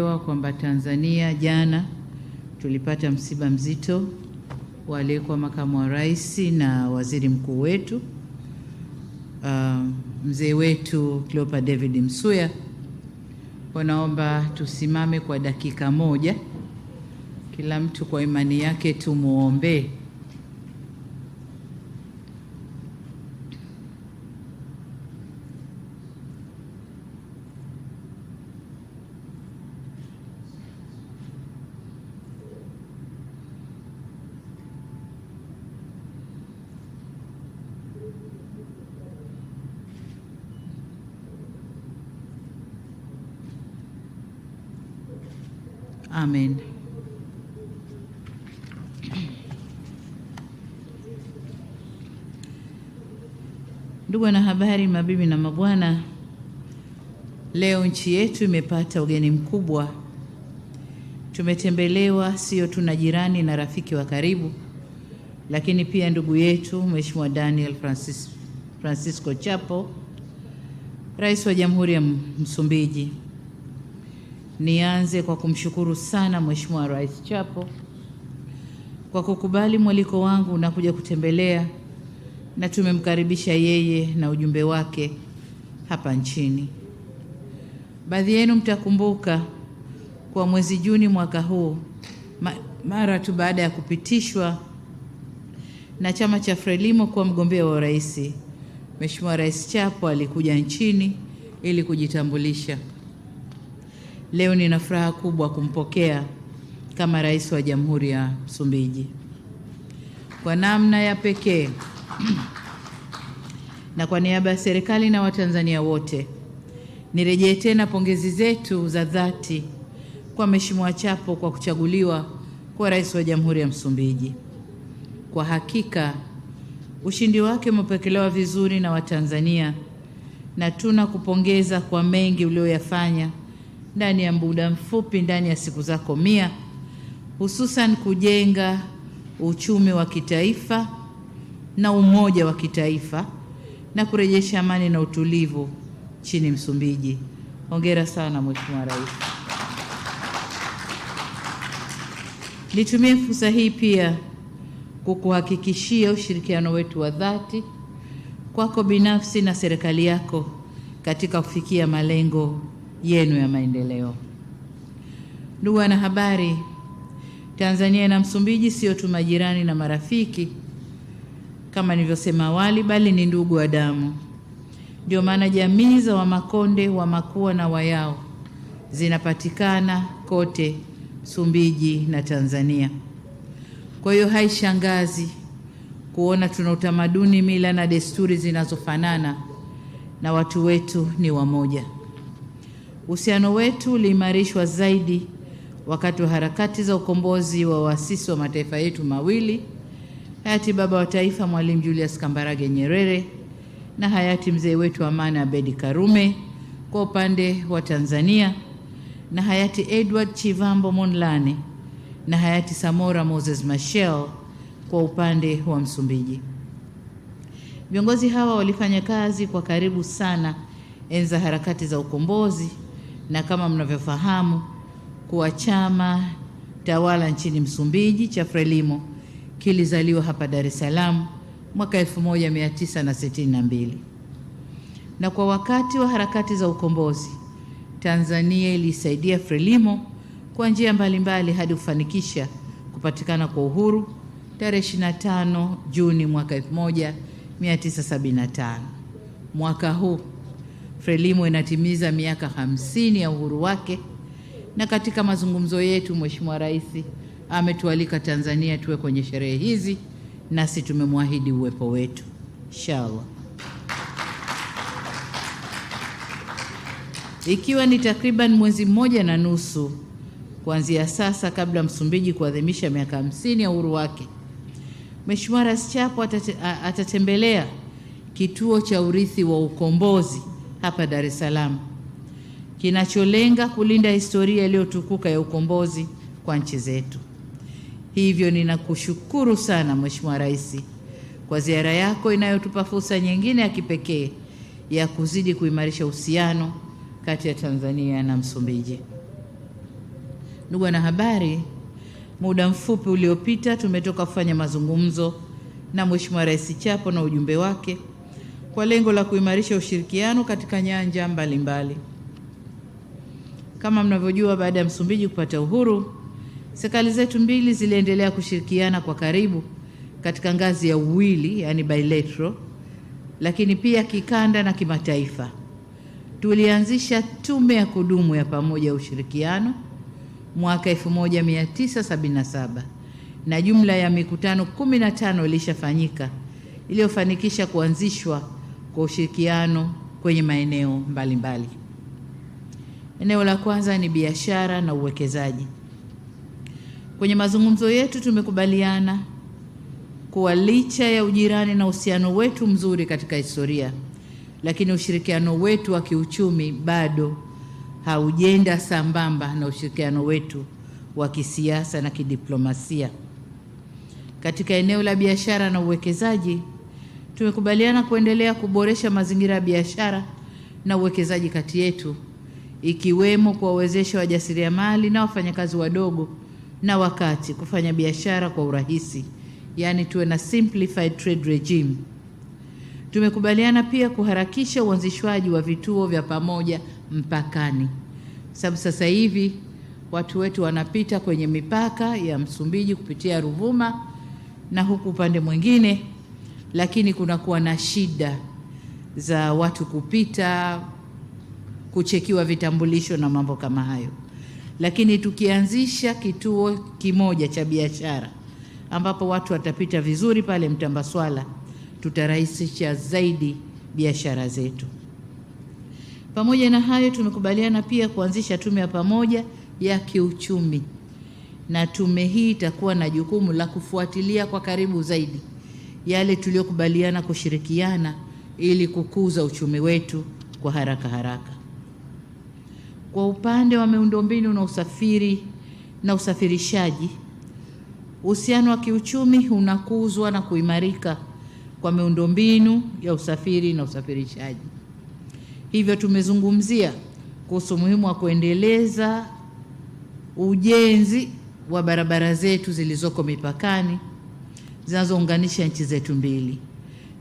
Kwamba Tanzania jana tulipata msiba mzito wa aliyekuwa makamu wa rais na waziri mkuu wetu mzee wetu Cleopa David Msuya. Naomba tusimame kwa dakika moja, kila mtu kwa imani yake tumuombe. Amen. Ndugu wanahabari, mabibi na mabwana, leo nchi yetu imepata ugeni mkubwa. Tumetembelewa sio tu na jirani na rafiki wa karibu, lakini pia ndugu yetu Mheshimiwa Daniel Francisco Chapo, Rais wa Jamhuri ya Msumbiji. Nianze kwa kumshukuru sana Mheshimiwa Rais Chapo kwa kukubali mwaliko wangu na kuja kutembelea, na tumemkaribisha yeye na ujumbe wake hapa nchini. Baadhi yenu mtakumbuka kwa mwezi Juni mwaka huu, mara tu baada ya kupitishwa na chama cha Frelimo kuwa mgombea wa urais, Mheshimiwa Rais Chapo alikuja nchini ili kujitambulisha. Leo nina furaha kubwa kumpokea kama rais wa Jamhuri ya Msumbiji. Kwa namna ya pekee na kwa niaba ya serikali na Watanzania wote, nirejee tena pongezi zetu za dhati kwa Mheshimiwa Chapo kwa kuchaguliwa kuwa rais wa Jamhuri ya Msumbiji. Kwa hakika ushindi wake umepokelewa vizuri na Watanzania, na tunakupongeza kwa mengi ulioyafanya ndani ya muda mfupi, ndani ya siku zako 100, hususan kujenga uchumi wa kitaifa na umoja wa kitaifa na kurejesha amani na utulivu nchini Msumbiji. Hongera sana Mheshimiwa Rais. Nitumie fursa hii pia kukuhakikishia ushirikiano wetu wa dhati kwako binafsi na serikali yako katika kufikia malengo yenu ya maendeleo. Ndugu wanahabari, Tanzania na Msumbiji sio tu majirani na marafiki kama nilivyosema awali, bali ni ndugu wa damu. Ndio maana jamii za Wamakonde, Wamakua na Wayao zinapatikana kote Msumbiji na Tanzania. Kwa hiyo haishangazi kuona tuna utamaduni, mila na desturi zinazofanana na watu wetu ni wamoja. Uhusiano wetu uliimarishwa zaidi wakati wa harakati za ukombozi wa waasisi wa mataifa yetu mawili, hayati baba wa taifa Mwalimu Julius Kambarage Nyerere na hayati mzee wetu Amani Abedi Karume kwa upande wa Tanzania, na hayati Edward Chivambo Monlane na hayati Samora Moses Machel kwa upande wa Msumbiji. Viongozi hawa walifanya kazi kwa karibu sana enzi harakati za ukombozi, na kama mnavyofahamu kuwa chama tawala nchini Msumbiji cha Frelimo kilizaliwa hapa Dar es Salaam mwaka 1962. Na kwa wakati wa harakati za ukombozi, Tanzania ilisaidia Frelimo kwa njia mbalimbali hadi kufanikisha kupatikana kwa uhuru tarehe 25 Juni mwaka 1975. Mwaka huu Frelimo inatimiza miaka 50 ya uhuru wake, na katika mazungumzo yetu Mheshimiwa Rais ametualika Tanzania tuwe kwenye sherehe hizi, nasi tumemwahidi uwepo wetu inshallah. Ikiwa ni takriban mwezi 1.5 kuanzia sasa kabla Msumbiji kuadhimisha miaka 50 ya uhuru wake, Mheshimiwa Rais Chapo atatembelea kituo cha urithi wa ukombozi hapa Dar es Salaam, kinacholenga kulinda historia iliyotukuka ya ukombozi kwa nchi zetu. Hivyo ninakushukuru sana Mheshimiwa Rais kwa ziara yako inayotupa fursa nyingine ya kipekee ya kuzidi kuimarisha uhusiano kati ya Tanzania na Msumbiji. Ndugu wanahabari, muda mfupi uliopita tumetoka kufanya mazungumzo na Mheshimiwa Rais Chapo na ujumbe wake kwa lengo la kuimarisha ushirikiano katika nyanja mbalimbali. Kama mnavyojua, baada ya Msumbiji kupata uhuru, serikali zetu mbili ziliendelea kushirikiana kwa karibu katika ngazi ya uwili, yani bilateral, lakini pia kikanda na kimataifa. Tulianzisha tume ya kudumu ya pamoja ya ushirikiano mwaka 1977 na jumla ya mikutano 15 ilishafanyika iliyofanikisha kuanzishwa kwa ushirikiano kwenye maeneo mbalimbali. Eneo la kwanza ni biashara na uwekezaji. Kwenye mazungumzo yetu tumekubaliana kuwa licha ya ujirani na uhusiano wetu mzuri katika historia, lakini ushirikiano wetu wa kiuchumi bado haujenda sambamba na ushirikiano wetu wa kisiasa na kidiplomasia. Katika eneo la biashara na uwekezaji, tumekubaliana kuendelea kuboresha mazingira ya biashara na uwekezaji kati yetu, ikiwemo kuwawezesha wajasiriamali na wafanyakazi wadogo na wakati kufanya biashara kwa urahisi, yani tuwe na simplified trade regime. Tumekubaliana pia kuharakisha uanzishwaji wa vituo vya pamoja mpakani, sababu sasa hivi watu wetu wanapita kwenye mipaka ya Msumbiji kupitia Ruvuma na huku upande mwingine, lakini kunakuwa na shida za watu kupita, kuchekiwa vitambulisho na mambo kama hayo. Lakini tukianzisha kituo kimoja cha biashara ambapo watu watapita vizuri pale Mtambaswala, tutarahisisha zaidi biashara zetu. Pamoja na hayo, tumekubaliana pia kuanzisha tume ya pamoja ya kiuchumi, na tume hii itakuwa na jukumu la kufuatilia kwa karibu zaidi yale tuliyokubaliana kushirikiana ili kukuza uchumi wetu kwa haraka. Kwa upande wa miundombinu na usafiri na usafirishaji, uhusiano wa kiuchumi unakuzwa na kuimarika kwa miundombinu ya usafiri na usafirishaji. Hivyo tumezungumzia kuhusu umuhimu wa kuendeleza ujenzi wa barabara zetu zilizoko mipakani zinazounganisha nchi zetu mbili,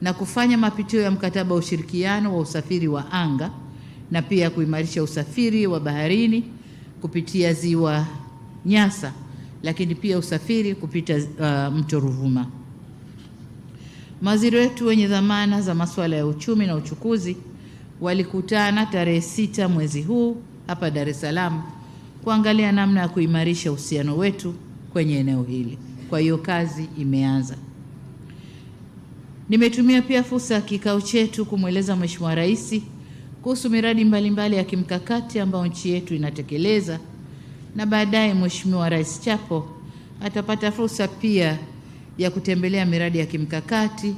na kufanya mapitio ya mkataba wa ushirikiano wa usafiri wa anga, na pia kuimarisha usafiri wa baharini kupitia ziwa Nyasa, lakini pia usafiri kupita mto Ruvuma. Mawaziri wetu wenye dhamana za masuala ya uchumi na uchukuzi walikutana tarehe 6 mwezi huu hapa Dar es Salaam kuangalia namna ya kuimarisha uhusiano wetu kwenye eneo hili. Kwa hiyo kazi imeanza. Nimetumia pia fursa ya kikao chetu kumweleza Mheshimiwa Rais kuhusu miradi mbalimbali ya kimkakati ambayo nchi yetu inatekeleza, na baadaye Mheshimiwa Rais Chapo atapata fursa pia ya kutembelea miradi ya kimkakati,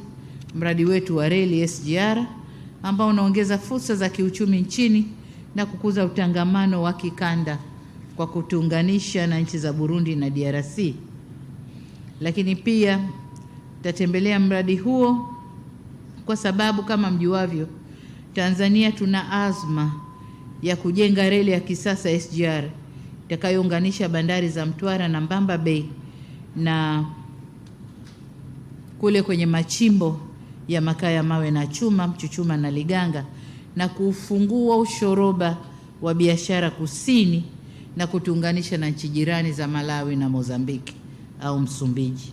mradi wetu wa reli SGR ambao unaongeza fursa za kiuchumi nchini na kukuza utangamano wa kikanda kwa kutuunganisha na nchi za Burundi na DRC. Lakini pia tatembelea mradi huo kwa sababu kama mjuavyo, Tanzania tuna azma ya kujenga reli ya kisasa SGR itakayounganisha bandari za Mtwara na Mbamba Bay na kule kwenye machimbo ya makaa ya mawe na chuma, Mchuchuma na Liganga, na kufungua ushoroba wa biashara kusini na kutuunganisha na nchi jirani za Malawi na Mozambiki au Msumbiji.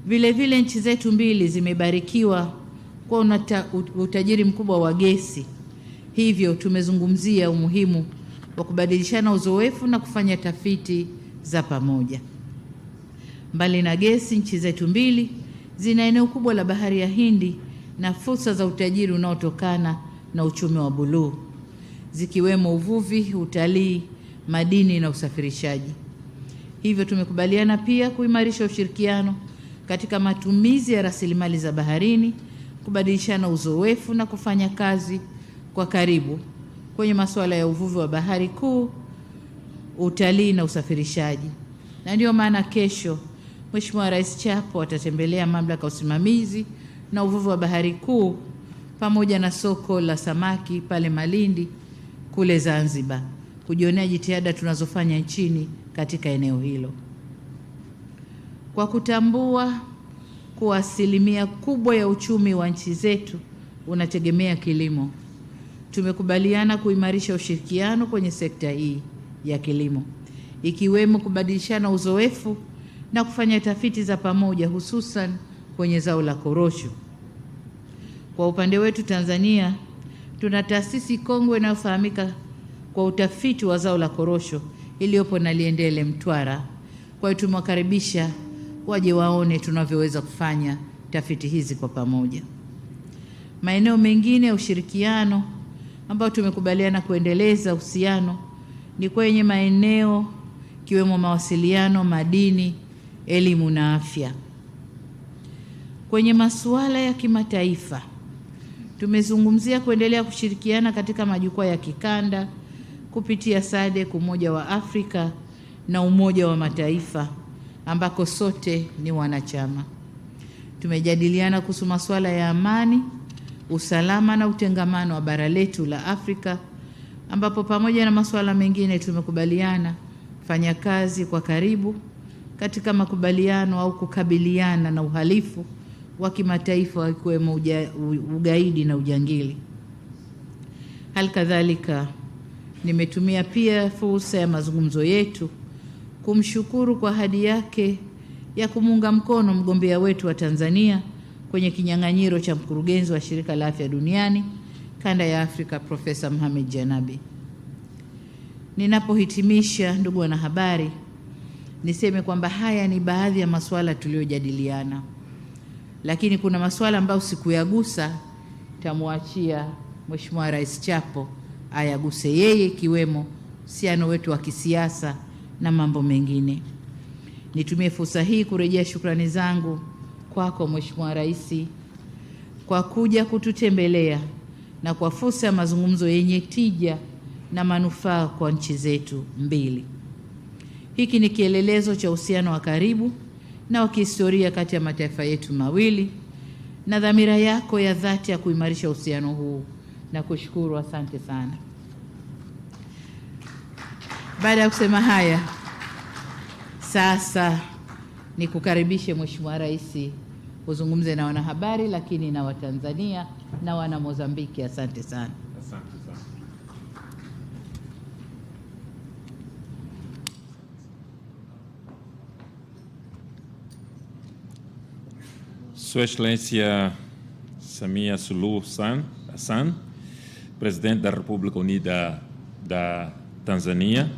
Vile vile nchi zetu mbili zimebarikiwa kwa utajiri mkubwa wa gesi. Hivyo tumezungumzia umuhimu wa kubadilishana uzoefu na kufanya tafiti za pamoja. Mbali na gesi, nchi zetu mbili zina eneo kubwa la bahari ya Hindi na fursa za utajiri unaotokana na uchumi wa buluu, zikiwemo uvuvi, utalii, madini na usafirishaji. Hivyo tumekubaliana pia kuimarisha ushirikiano katika matumizi ya rasilimali za baharini, kubadilishana uzoefu na kufanya kazi kwa karibu kwenye masuala ya uvuvi wa bahari kuu, utalii na usafirishaji. Na ndio maana kesho Mheshimiwa Rais Chapo atatembelea mamlaka ya usimamizi na uvuvi wa bahari kuu pamoja na soko la samaki pale Malindi kule Zanzibar kujionea jitihada tunazofanya nchini katika eneo hilo. Kwa kutambua kuwa asilimia kubwa ya uchumi wa nchi zetu unategemea kilimo, tumekubaliana kuimarisha ushirikiano kwenye sekta hii ya kilimo, ikiwemo kubadilishana uzoefu na kufanya tafiti za pamoja, hususan kwenye zao la korosho. Kwa upande wetu Tanzania, tuna taasisi kongwe inayofahamika kwa utafiti wa zao la korosho iliyopo Naliendele, Mtwara. Kwa hiyo tumewakaribisha waje waone tunavyoweza kufanya tafiti hizi kwa pamoja. Maeneo mengine ya ushirikiano ambayo tumekubaliana kuendeleza uhusiano ni kwenye maeneo kiwemo mawasiliano, madini, elimu na afya. Kwenye masuala ya kimataifa, tumezungumzia kuendelea kushirikiana katika majukwaa ya kikanda kupitia SADC, Umoja wa Afrika na Umoja wa Mataifa ambako sote ni wanachama. Tumejadiliana kuhusu masuala ya amani, usalama na utengamano wa bara letu la Afrika, ambapo pamoja na masuala mengine tumekubaliana kufanya kazi kwa karibu katika makubaliano au kukabiliana na uhalifu wa kimataifa ikiwemo ugaidi na ujangili. Halikadhalika, nimetumia pia fursa ya mazungumzo yetu kumshukuru kwa ahadi yake ya kumuunga mkono mgombea wetu wa Tanzania kwenye kinyang'anyiro cha mkurugenzi wa Shirika la Afya Duniani kanda ya Afrika, Profesa Mohamed Janabi. Ninapohitimisha, ndugu wanahabari, niseme kwamba haya ni baadhi ya masuala tuliyojadiliana, lakini kuna masuala ambayo sikuyagusa, tamwachia Mheshimiwa Rais Chapo ayaguse yeye, ikiwemo uhusiano wetu wa kisiasa na mambo mengine. Nitumie fursa hii kurejea shukrani zangu kwako Mheshimiwa Rais kwa kuja kututembelea na kwa fursa ya mazungumzo yenye tija na manufaa kwa nchi zetu mbili. Hiki ni kielelezo cha uhusiano wa karibu na wa kihistoria kati ya mataifa yetu mawili na dhamira yako ya dhati ya kuimarisha uhusiano huu, na kushukuru. Asante sana. Baada ya kusema haya, sasa nikukaribishe Mheshimiwa Rais uzungumze na wanahabari, lakini na Watanzania na wana Mozambiki. Asante sana. Asante sana. Sua Excelência Samia Suluhu Hassan, Presidente da República Unida da Tanzânia,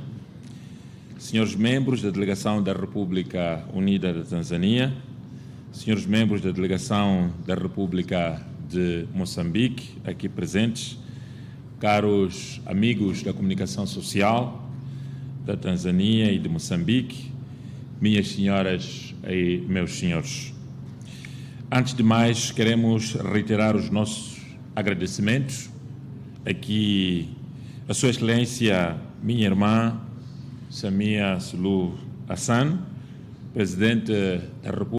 senhores membros da Delegação da República Unida da Tanzânia, senhores membros da Delegação da República de Moçambique, aqui presentes, caros amigos da comunicação social da Tanzânia e de Moçambique, minhas senhoras e meus senhores. Antes de mais, queremos reiterar os nossos agradecimentos aqui a Sua Excelência, minha irmã, Samia Suluhu Hassan, Presidente da República.